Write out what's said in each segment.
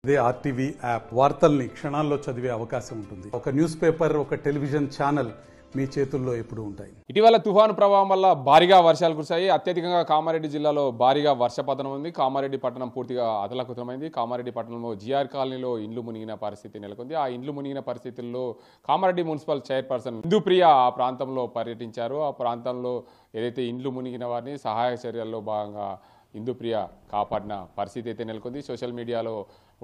ఇదే RTV app వార్తల్ని క్షణాల్లో చదివే అవకాశం ఉంటుంది. ఒక న్యూస్ పేపర్, ఒక టెలివిజన్ ఛానల్ మీ చేతుల్లో ఎప్పుడూ ఉంటాయి. ఇటీవల తుఫాను ప్రభావం వల్ల భారీగా వర్షాలు కురిశాయి. అత్యధికంగా కామారెడ్డి జిల్లాలో భారీగా వర్షపాతం ఉంది. కామారెడ్డి పట్టణం పూర్తిగా అతలాకుతలమైంది. కామారెడ్డి పట్టణంలో జిఆర్ కాలనీలో ఇండ్లు మునిగిన పరిస్థితి నెలకొంది. ఆ ఇండ్లు మునిగిన పరిస్థితుల్లో కామారెడ్డి మున్సిపల్ చైర్పర్సన్ ఇందుప్రియ ఆ ప్రాంతంలో పర్యటించారు. ఆ ప్రాంతంలో ఏదైతే ఇండ్లు మునిగిన వారిని సహాయ చర్యల్లో భాగంగా ఇందుప్రియ కాపాడిన పరిస్థితి అయితే నెలకొంది. సోషల్ మీడియాలో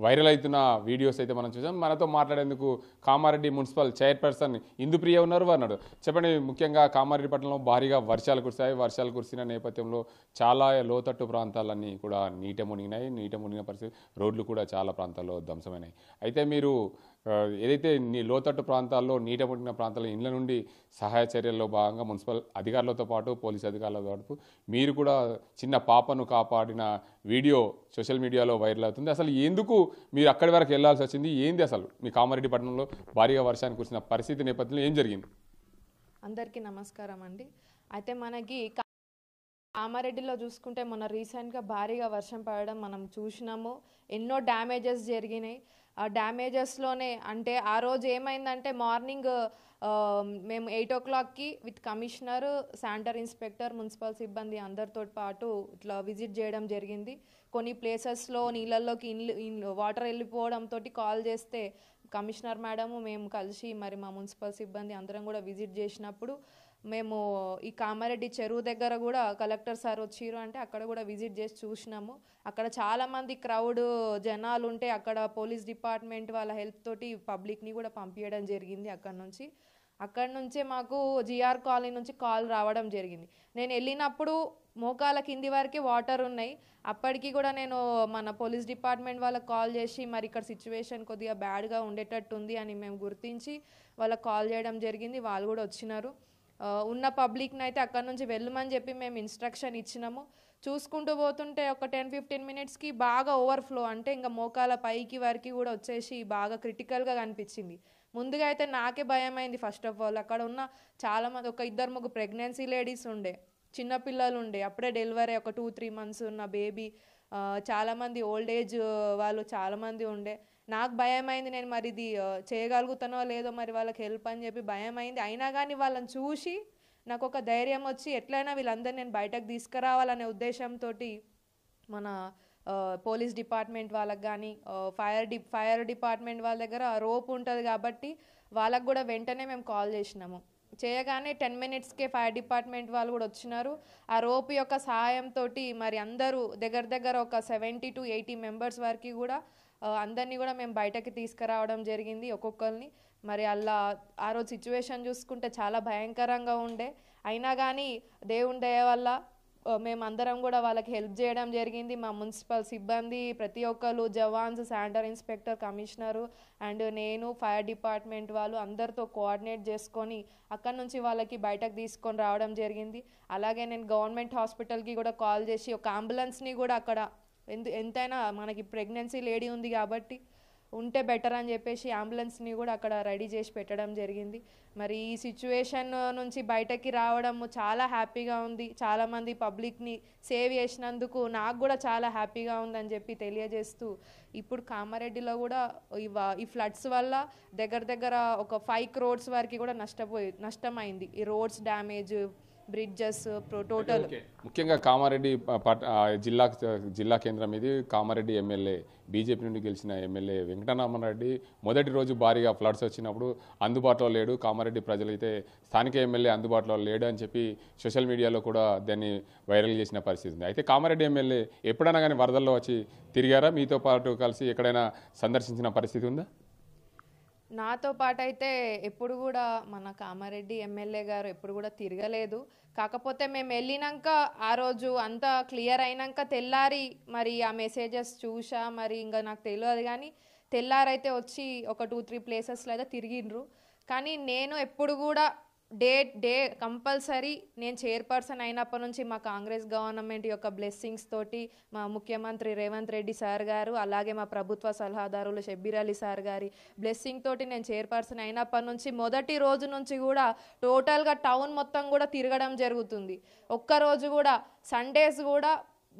వైరల్ అవుతున్న వీడియోస్ అయితే మనం చూసాం. మనతో మాట్లాడేందుకు కామారెడ్డి మున్సిపల్ చైర్పర్సన్ ఇందుప్రియ ఉన్నారు. అన్నాడు, చెప్పండి, ముఖ్యంగా కామారెడ్డి పట్టణంలో భారీగా వర్షాలు కురిశాయి. వర్షాలు కురిసిన నేపథ్యంలో చాలా లోతట్టు ప్రాంతాలన్నీ కూడా నీట మునిగినాయి. నీట మునిగిన పరిస్థితి, రోడ్లు కూడా చాలా ప్రాంతాల్లో ధ్వంసమైనాయి. అయితే మీరు ఏదైతే లోతట్టు ప్రాంతాల్లో నీట మునిగిన ప్రాంతాల ఇళ్ల నుండి సహాయ చర్యల్లో భాగంగా మున్సిపల్ అధికారులతో పాటు పోలీసు అధికారులతో పాటు మీరు కూడా చిన్న పాపను కాపాడిన వీడియో సోషల్ మీడియాలో వైరల్ అవుతుంది. అసలు ఎందుకు మీరు అక్కడి వరకు వెళ్లాల్సి వచ్చింది? ఏంది అసలు మీ కామారెడ్డి పట్టణంలో భారీగా వర్షానికి కురిసిన పరిస్థితి నేపథ్యంలో ఏం జరిగింది? అందరికీ నమస్కారం అండి. అయితే మనకి కామారెడ్డిలో చూసుకుంటే మొన్న రీసెంట్గా భారీగా వర్షం పడడం మనం చూసినాము. ఎన్నో డ్యామేజెస్ జరిగినాయి. ఆ డ్యామేజెస్లోనే అంటే ఆ రోజు ఏమైందంటే మార్నింగ్ మేము 8 o'clockకి with commissioner, sanitary inspector, municipal సిబ్బంది అందరితో పాటు ఇట్లా విజిట్ చేయడం జరిగింది. కొన్ని ప్లేసెస్లో నీళ్ళల్లోకి వాటర్ వెళ్ళిపోవడంతో కాల్ చేస్తే కమిషనర్ మేడము మేము కలిసి మరి మా మున్సిపల్ సిబ్బంది అందరం కూడా విజిట్ చేసినప్పుడు మేము ఈ కామారెడ్డి చెరువు దగ్గర కూడా కలెక్టర్ సార్ వచ్చిర్రు అంటే అక్కడ కూడా విజిట్ చేసి చూసినాము. అక్కడ చాలామంది క్రౌడ్ జనాలు ఉంటే అక్కడ పోలీస్ డిపార్ట్మెంట్ వాళ్ళ హెల్ప్ తోటి పబ్లిక్ని కూడా పంపించడం జరిగింది. అక్కడ నుంచే మాకు జిఆర్ కాలనీ నుంచి కాల్ రావడం జరిగింది. నేను వెళ్ళినప్పుడు మోకాల కింది వరకే వాటర్ ఉన్నాయి. అప్పటికి కూడా నేను మన పోలీస్ డిపార్ట్మెంట్ వాళ్ళకి కాల్ చేసి మరి ఇక్కడ సిచ్యువేషన్ కొద్దిగా బ్యాడ్గా ఉండేటట్టు ఉంది అని మేము గుర్తించి వాళ్ళకి కాల్ చేయడం జరిగింది. వాళ్ళు కూడా వచ్చినారు. ఉన్న పబ్లిక్ని అయితే అక్కడ నుంచి వెళ్ళమని చెప్పి మేము ఇన్స్ట్రక్షన్ ఇచ్చినాము. చూసుకుంటూ పోతుంటే ఒక 10-15 minutesకి బాగా ఓవర్ఫ్లో, అంటే ఇంకా మోకాల పైకి వరకు కూడా వచ్చేసి బాగా క్రిటికల్గా కనిపించింది. ముందుగా అయితే నాకే భయం అయింది. ఫస్ట్ ఆఫ్ ఆల్ అక్కడ ఉన్న చాలామంది, ఒక 2-3 ప్రెగ్నెన్సీ లేడీస్ ఉండే, చిన్నపిల్లలు ఉండే, అప్పుడే డెలివరీ ఒక 2-3 months ఉన్న బేబీ, చాలామంది ఓల్డ్ ఏజ్ వాళ్ళు చాలామంది ఉండే. నాకు భయం అయింది, నేను మరి ఇది చేయగలుగుతానో లేదో మరి వాళ్ళకి హెల్ప్ అని చెప్పి భయం అయింది. అయినా కానీ వాళ్ళని చూసి నాకు ఒక ధైర్యం వచ్చి ఎట్లయినా వీళ్ళందరూ నేను బయటకు తీసుకురావాలనే ఉద్దేశంతో మన పోలీస్ డిపార్ట్మెంట్ వాళ్ళకి కానీ ఫైర్ డిపార్ట్మెంట్ వాళ్ళ దగ్గర రోప్ ఉంటుంది కాబట్టి వాళ్ళకు కూడా వెంటనే మేము కాల్ చేసినాము. చేయగానే 10 minutesకే ఫైర్ డిపార్ట్మెంట్ వాళ్ళు కూడా వచ్చినారు. ఆ రోప్ యొక్క సహాయంతో మరి అందరూ దగ్గర ఒక 70 to 80 members వరకు కూడా అందరినీ కూడా మేము బయటకి తీసుకురావడం జరిగింది ఒక్కొక్కరిని. మరి అలా ఆ రోజు సిచ్యువేషన్ చూసుకుంటే చాలా భయంకరంగా ఉండే. అయినా కానీ దేవుని దయ వల్ల మేమందరం కూడా వాళ్ళకి హెల్ప్ చేయడం జరిగింది. మా మున్సిపల్ సిబ్బంది ప్రతి ఒక్కరు, jawans, sanitary inspector, commissioner and నేను, ఫైర్ డిపార్ట్మెంట్ వాళ్ళు అందరితో కోఆర్డినేట్ చేసుకొని అక్కడ నుంచి వాళ్ళకి బయటకు తీసుకొని రావడం జరిగింది. అలాగే నేను గవర్నమెంట్ హాస్పిటల్కి కూడా కాల్ చేసి ఒక అంబులెన్స్ని కూడా అక్కడ ఎంతైనా మనకి ప్రెగ్నెన్సీ లేడీ ఉంది కాబట్టి ఉంటే బెటర్ అని చెప్పేసి అంబులెన్స్ని కూడా అక్కడ రెడీ చేసి పెట్టడం జరిగింది. మరి ఈ సిచ్యువేషన్ నుంచి బయటకి రావడం చాలా హ్యాపీగా ఉంది. చాలామంది పబ్లిక్ని సేవ్ చేసినందుకు నాకు కూడా చాలా హ్యాపీగా ఉందని చెప్పి తెలియజేస్తూ, ఇప్పుడు కామారెడ్డిలో కూడా ఈ ఫ్లడ్స్ వల్ల దగ్గర ఒక 5 crores వరకు కూడా నష్టమైంది. ఈ రోడ్స్ డ్యామేజ్, బ్రిడ్జెస్ టోటల్. ముఖ్యంగా కామారెడ్డి జిల్లా కేంద్రం ఇది. కామారెడ్డి ఎమ్మెల్యే, బీజేపీ నుండి గెలిచిన ఎమ్మెల్యే వెంకటరామరెడ్డి మొదటి రోజు భారీగా ఫ్లడ్స్ వచ్చినప్పుడు అందుబాటులో లేడు. కామారెడ్డి ప్రజలైతే స్థానిక ఎమ్మెల్యే అందుబాటులో లేడు అని చెప్పి సోషల్ మీడియాలో కూడా దాన్ని వైరల్ చేసిన పరిస్థితి ఉంది. అయితే కామారెడ్డి ఎమ్మెల్యే ఎప్పుడైనా కానీ వరదల్లో వచ్చి తిరిగారా? మీతో పాటు కలిసి ఎక్కడైనా సందర్శించిన పరిస్థితి ఉందా? నాతో పాటు అయితే ఎప్పుడు కూడా మన కామారెడ్డి ఎమ్మెల్యే గారు ఎప్పుడు కూడా తిరగలేదు. కాకపోతే మేము వెళ్ళినాక ఆ రోజు అంతా క్లియర్ అయినాక తెల్లారి మరి ఆ మెసేజెస్ చూసా, మరి ఇంకా నాకు తెలియదు కానీ తెల్లారైతే వచ్చి ఒక 2-3 ప్లేసెస్లో అయితే తిరిగిండ్రు. కానీ నేను ఎప్పుడు కూడా డే కంపల్సరీ నేను చైర్పర్సన్ అయినప్పటి నుంచి మా కాంగ్రెస్ గవర్నమెంట్ యొక్క బ్లెస్సింగ్స్ తోటి, మా ముఖ్యమంత్రి రేవంత్ రెడ్డి సార్ గారు, అలాగే మా ప్రభుత్వ సలహాదారులు షబ్బీర్ అలీ సార్ గారి బ్లెస్సింగ్ తోటి నేను చైర్పర్సన్ అయినప్పటి నుంచి మొదటి రోజు నుంచి కూడా టోటల్గా టౌన్ మొత్తం కూడా తిరగడం జరుగుతుంది. ఒక్కరోజు కూడా సండేస్ కూడా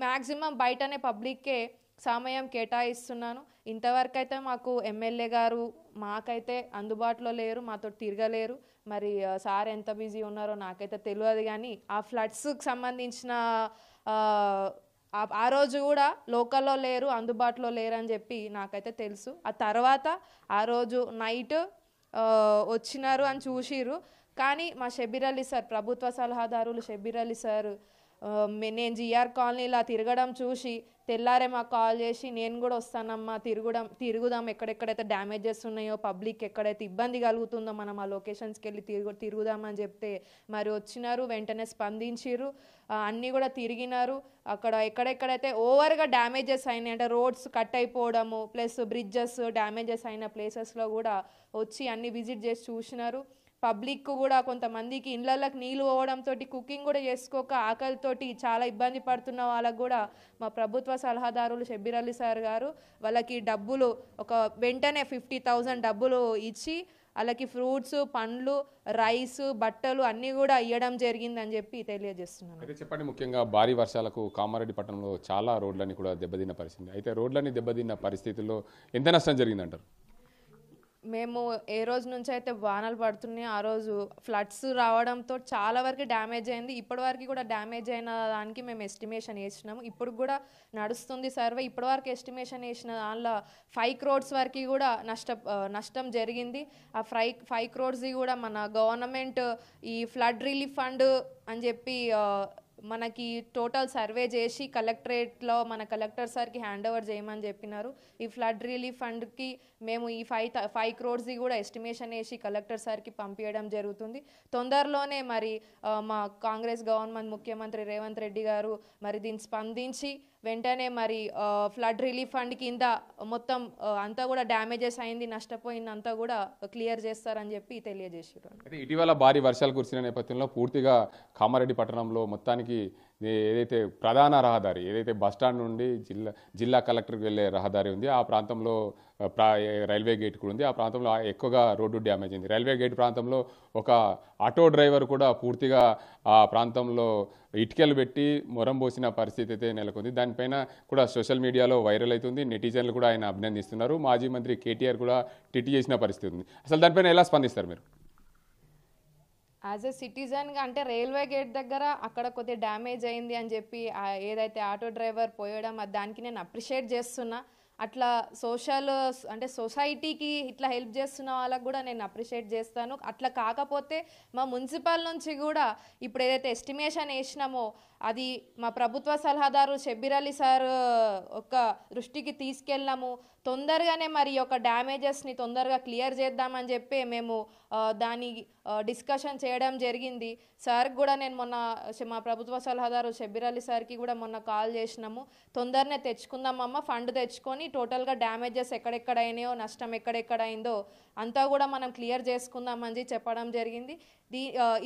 మ్యాక్సిమం బయటనే పబ్లిక్కే సమయం కేటాయిస్తున్నాను. ఇంతవరకు అయితే మాకు ఎమ్మెల్యే గారు మాకైతే అందుబాటులో లేరు, మాతో తిరగలేరు. మరి సార్ ఎంత బిజీ ఉన్నారో నాకైతే తెలియదు. కానీ ఆ ఫ్లడ్స్కి సంబంధించిన ఆ రోజు కూడా లోకల్లో లేరు, అందుబాటులో లేరు అని చెప్పి నాకైతే తెలుసు. ఆ తర్వాత ఆ రోజు నైట్ వచ్చినారు అని చూసిర్రు. కానీ మా షబ్బీర్ అలీ సార్, ప్రభుత్వ సలహాదారులు షబ్బీర్ అలీ సార్, నేను జిఆర్ కాలనీలా తిరగడం చూసి తెల్లారే మాకు కాల్ చేసి నేను కూడా వస్తానమ్మా, తిరుగుదాం, ఎక్కడెక్కడైతే డ్యామేజెస్ ఉన్నాయో, పబ్లిక్ ఎక్కడైతే ఇబ్బంది కలుగుతుందో మనం ఆ లొకేషన్స్కి వెళ్ళి తిరుగుదామని చెప్తే మరి వచ్చినారు, వెంటనే స్పందించారు, అన్నీ కూడా తిరిగినారు. అక్కడ ఎక్కడెక్కడైతే ఓవర్గా డ్యామేజెస్ అయినాయి అంటే రోడ్స్ కట్ అయిపోవడము ప్లస్ బ్రిడ్జెస్ డ్యామేజెస్ అయిన ప్లేసెస్లో కూడా వచ్చి అన్ని విజిట్ చేసి చూసినారు. పబ్లిక్ కూడా కొంతమందికి ఇళ్ళకి నీళ్ళు పోవడంతో కుకింగ్ కూడా చేసుకోక ఆకలితోటి చాలా ఇబ్బంది పడుతున్న వాళ్ళకు కూడా మా ప్రభుత్వ సలహాదారులు షబ్బీర్ అలీ సార్ గారు వాళ్ళకి డబ్బులు వెంటనే 50,000 డబ్బులు ఇచ్చి వాళ్ళకి ఫ్రూట్స్, పండ్లు, రైస్, బట్టలు అన్నీ కూడా ఇవ్వడం జరిగిందని చెప్పి తెలియజేస్తున్నాను. అయితే చెప్పండి, ముఖ్యంగా భారీ వర్షాలకు కామారెడ్డి పట్టణంలో చాలా రోడ్లన్నీ కూడా దెబ్బతిన్న పరిస్థితి. అయితే రోడ్లన్నీ దెబ్బతిన్న పరిస్థితుల్లో ఎంత నష్టం జరిగిందంటారు? మేము ఏ రోజు నుంచి అయితే వానలు పడుతున్నాయి ఆ రోజు ఫ్లడ్స్ రావడంతో చాలా వరకు డ్యామేజ్ అయింది. ఇప్పటి వరకు కూడా డ్యామేజ్ అయిన దానికి మేము ఎస్టిమేషన్ వేసినాము. ఇప్పుడు కూడా నడుస్తుంది సర్వే. ఇప్పటి వరకు ఎస్టిమేషన్ వేసిన దానిలో 5 crores వరకు కూడా నష్టం జరిగింది. ఆ 5 crores కూడా మన గవర్నమెంట్ ఈ ఫ్లడ్ రిలీఫ్ ఫండ్ అని చెప్పి మనకి టోటల్ సర్వే చేసి కలెక్టరేట్లో మన కలెక్టర్ సార్కి హ్యాండ్ ఓవర్ చేయమని చెప్పినారు. ఈ ఫ్లడ్ రిలీఫ్ ఫండ్కి మేము ఈ 5 crores కూడా ఎస్టిమేషన్ వేసి కలెక్టర్ సార్కి పంపించడం జరుగుతుంది. తొందరలోనే మరి మా కాంగ్రెస్ గవర్నమెంట్ ముఖ్యమంత్రి రేవంత్ రెడ్డి గారు మరి దీన్ని స్పందించి వెంటనే మరి ఫ్లడ్ రిలీఫ్ ఫండ్ కింద మొత్తం అంతా కూడా డ్యామేజెస్ అయింది, నష్టపోయిందంతా కూడా క్లియర్ చేస్తారని చెప్పి తెలియజేసారు. అయితే ఇటీవల భారీ వర్షాలు కురిసిన నేపథ్యంలో పూర్తిగా కామారెడ్డి పట్టణంలో మొత్తానికి ఏదైతే ప్రధాన రహదారి, ఏదైతే బస్టాండ్ నుండి జిల్లా కలెక్టర్కి వెళ్ళే రహదారి ఉంది, ఆ ప్రాంతంలో రైల్వే గేట్ కూడా ఉంది. ఆ ప్రాంతంలో ఎక్కువగా రోడ్డు డ్యామేజ్ అయింది. రైల్వే గేట్ ప్రాంతంలో ఒక ఆటో డ్రైవర్ కూడా పూర్తిగా ఆ ప్రాంతంలో ఇటుకలు పెట్టి మొరం పోసిన పరిస్థితి అయితే నెలకొంది. దానిపైన కూడా సోషల్ మీడియాలో వైరల్ అవుతుంది. నెటిజన్లు కూడా ఆయన అభినందిస్తున్నారు. మాజీ మంత్రి కేటీఆర్ కూడా ట్వీట్ చేసిన పరిస్థితి ఉంది. అసలు దానిపైన ఎలా స్పందిస్తారు మీరు? యాజ్ ఎ సిటిజన్గా అంటే రైల్వే గేట్ దగ్గర అక్కడ కొద్దిగా డ్యామేజ్ అయింది అని చెప్పి ఏదైతే ఆటో డ్రైవర్ పోయడం దానికి నేను అప్రిషియేట్ చేస్తున్నా. అట్లా సొసైటీకి ఇట్లా హెల్ప్ చేస్తున్న వాళ్ళకు కూడా నేను అప్రిషియేట్ చేస్తాను. అట్లా కాకపోతే మా మున్సిపల్ నుంచి కూడా ఇప్పుడు ఏదైతే ఎస్టిమేషన్ వేసినామో అది మా ప్రభుత్వ సలహాదారు షబ్బీర్ అలీ సార్ ఒక దృష్టికి తీసుకెళ్ళాము. తొందరగానే మరి యొక్క డ్యామేజెస్ని తొందరగా క్లియర్ చేద్దామని చెప్పి మేము దాని డిస్కషన్ చేయడం జరిగింది. సార్కి కూడా నేను మొన్న మా ప్రభుత్వ సలహాదారు షబ్బీర్ అలీ సార్కి కూడా మొన్న కాల్ చేసినాము. తొందరనే తెచ్చుకుందామమ్మ, ఫండ్ తెచ్చుకొని టోటల్గా డ్యామేజెస్ ఎక్కడెక్కడైనాయో, నష్టం ఎక్కడెక్కడైందో అంతా కూడా మనం క్లియర్ చేసుకుందామని చెప్పడం జరిగింది.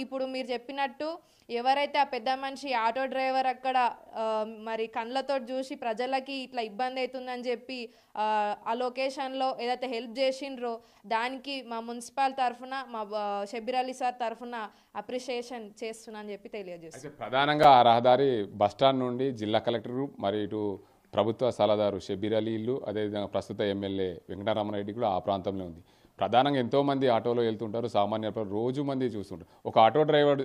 ఇప్పుడు మీరు చెప్పినట్టు ఎవరైతే ఆ పెద్ద మనిషి ఆటో డ్రైవర్ అక్కడ మరి కళ్ళతో చూసి ప్రజలకి ఇట్లా ఇబ్బంది అవుతుందని చెప్పి ఆ లొకేషన్లో ఏదైతే హెల్ప్ చేసిండ్రో దానికి మా మున్సిపల్ తరఫున మా షబ్బీర్ అలీ సార్ తరఫున అప్రిషియేషన్ చేస్తున్నా అని చెప్పి తెలియజేస్తాను. ప్రధానంగా ఆ రహదారి బస్టాండ్ నుండి జిల్లా కలెక్టర్ మరి ఇటు ప్రభుత్వ సలహాదారు షబ్బీర్ అలీ ఇల్లు, అదేవిధంగా ప్రస్తుత ఎమ్మెల్యే వెంకటరామరెడ్డి కూడా ఆ ప్రాంతంలో ఉంది. ప్రధానంగా ఎంతోమంది ఆటోలో వెళ్తుంటారు, సామాన్య రోజు మంది చూస్తుంటారు. ఒక ఆటో డ్రైవర్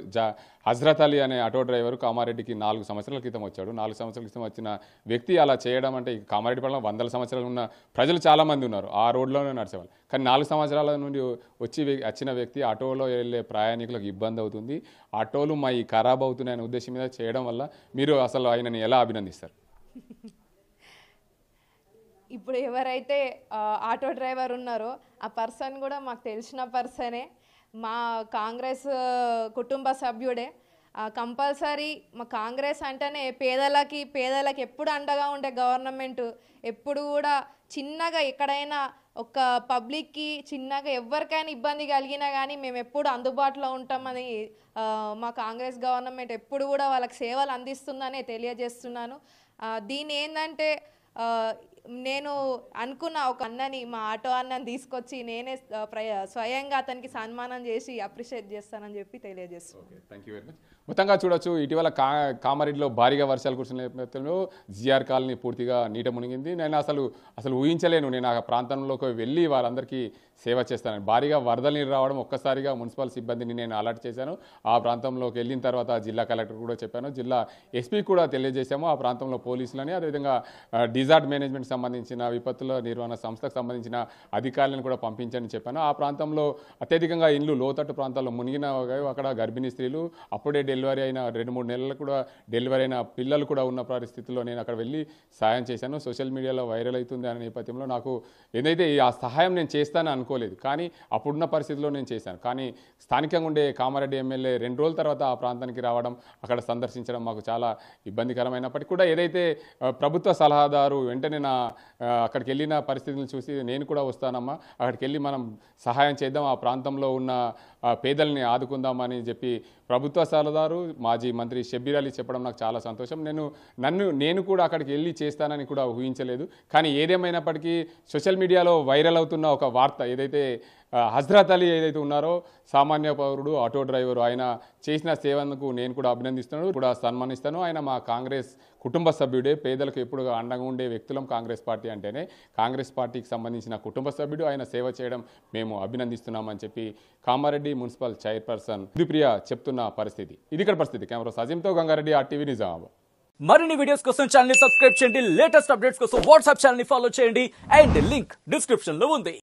హజ్రత్ అలీ అనే ఆటో డ్రైవర్ కామారెడ్డికి 4 సంవత్సరాల క్రితం వచ్చాడు. 4 సంవత్సరాల క్రితం వచ్చిన వ్యక్తి అలా చేయడం అంటే కామారెడ్డి పట్ల 100 సంవత్సరాలు ఉన్న ప్రజలు చాలామంది ఉన్నారు, ఆ రోడ్లోనే నడిచేవాళ్ళు. కానీ 4 సంవత్సరాల నుండి వచ్చిన వ్యక్తి ఆటోలో వెళ్ళే ప్రయాణికులకు ఇబ్బంది అవుతుంది, ఆటోలు మా ఈ ఖరాబ్ అవుతున్నాయనే ఉద్దేశం మీద చేయడం వల్ల మీరు అసలు ఆయనని ఎలా అభినందిస్తారు? ఇప్పుడు ఎవరైతే ఆటో డ్రైవర్ ఉన్నారో ఆ పర్సన్ కూడా మాకు తెలిసిన పర్సనే, మా కాంగ్రెస్ కుటుంబ సభ్యుడే. కంపల్సరీ మా కాంగ్రెస్ అంటేనే పేదలకి ఎప్పుడు అండగా ఉండే గవర్నమెంట్. ఎప్పుడు కూడా చిన్నగా ఎక్కడైనా ఒక పబ్లిక్కి చిన్నగా ఎవరికైనా ఇబ్బంది కలిగినా కానీ మేము ఎప్పుడు అందుబాటులో ఉంటామని మా కాంగ్రెస్ గవర్నమెంట్ ఎప్పుడు కూడా వాళ్ళకి సేవలు అందిస్తుందనే తెలియజేస్తున్నాను. దీని ఏంటంటే నేను అనుకున్న ఒక అన్నని, మా ఆటో అన్నని తీసుకొచ్చి నేనే స్వయంగా అతనికి సన్మానం చేసి అప్రిషియేట్ చేస్తానని చెప్పి తెలియజేస్తున్నాను. Thank you very much. మొత్తంగా చూడొచ్చు, ఇటీవల కామారెడ్డిలో భారీగా వర్షాలు కురిసిన నేపథ్యంలో జిఆర్ కాలనీ పూర్తిగా నీట మునిగింది. నేను అసలు ఊహించలేను, నేను ఆ ప్రాంతంలోకి వెళ్ళి వాళ్ళందరికీ సేవ చేస్తాను. భారీగా వరద నీరు రావడం ఒక్కసారిగా మున్సిపల్ సిబ్బందిని నేను అలర్ట్ చేశాను. ఆ ప్రాంతంలోకి వెళ్ళిన తర్వాత జిల్లా కలెక్టర్ కూడా చెప్పాను, జిల్లా ఎస్పీ కూడా తెలియజేశాము. ఆ ప్రాంతంలో పోలీసులని, అదేవిధంగా డిజార్ట్ మేనేజ్మెంట్ సంబంధించిన విపత్తుల నిర్వహణ సంస్థకు సంబంధించిన అధికారులను కూడా పంపించని చెప్పాను. ఆ ప్రాంతంలో అత్యధికంగా ఇండ్లు లోతట్టు ప్రాంతాల్లో మునిగిన, అక్కడ గర్భిణీ స్త్రీలు, అప్పుడే డెలివరీ అయిన 2-3 నెలలు కూడా డెలివరీ అయిన పిల్లలు కూడా ఉన్న పరిస్థితుల్లో నేను అక్కడ వెళ్ళి సహాయం చేశాను. సోషల్ మీడియాలో వైరల్ అవుతుంది అనే నేపథ్యంలో నాకు ఏదైతే ఆ సహాయం నేను చేస్తానని అనుకోలేదు, కానీ అప్పుడున్న పరిస్థితిలో నేను చేశాను. కానీ స్థానికంగా ఉండే కామారెడ్డి ఎమ్మెల్యే 2 రోజుల తర్వాత ఆ ప్రాంతానికి రావడం, అక్కడ సందర్శించడం మాకు చాలా ఇబ్బందికరమైనప్పటికీ కూడా ఏదైతే ప్రభుత్వ సలహాదారు వెంటనే అక్కడికి వెళ్ళిన పరిస్థితులను చూసి నేను కూడా వస్తానమ్మా, అక్కడికి వెళ్ళి మనం సహాయం చేద్దాం, ఆ ప్రాంతంలో ఉన్న పేదల్ని ఆదుకుందామని చెప్పి ప్రభుత్వ సలహాదారు మాజీ మంత్రి షబ్బీర్ అలీ చెప్పడం నాకు చాలా సంతోషం. నేను కూడా అక్కడికి వెళ్ళి చేస్తానని కూడా ఊహించలేదు. కానీ ఏదేమైనప్పటికీ సోషల్ మీడియాలో వైరల్ అవుతున్న ఒక వార్త ఏదైతే హజ్రత్ అలీ ఏదైతే ఉన్నారో, సామాన్య పౌరుడు, ఆటో డ్రైవరు, ఆయన చేసిన సేవకు నేను కూడా అభినందిస్తున్నాను, కూడా సన్మానిస్తాను. ఆయన మా కాంగ్రెస్ కుటుంబ సభ్యుడే. పేదలకు ఎప్పుడు అండగా ఉండే వ్యక్తులం కాంగ్రెస్ పార్టీ అంటేనే. కాంగ్రెస్ పార్టీకి సంబంధించిన కుటుంబ సభ్యుడు, ఆయన సేవ చేయడం మేము అభినందిస్తున్నామని చెప్పి కామారెడ్డి మున్సిపల్ చైర్పర్సన్ మృదుప్రియ చెప్తున్న పరిస్థితి. ఇది ఇక్కడ పరిస్థితి. కెమెరా సజీంతో గంగారెడ్డి, RTV నిజామాబాద్. మరిన్ని వీడియోస్ కోసం ఛానల్ ని సబ్స్క్రైబ్ చేయండి. లేటెస్ట్ అప్డేట్స్ కోసం వాట్సాప్ ఛానల్ ని ఫాలో చేయండి. అండ్ లింక్ డిస్క్రిప్షన్ లో ఉంది.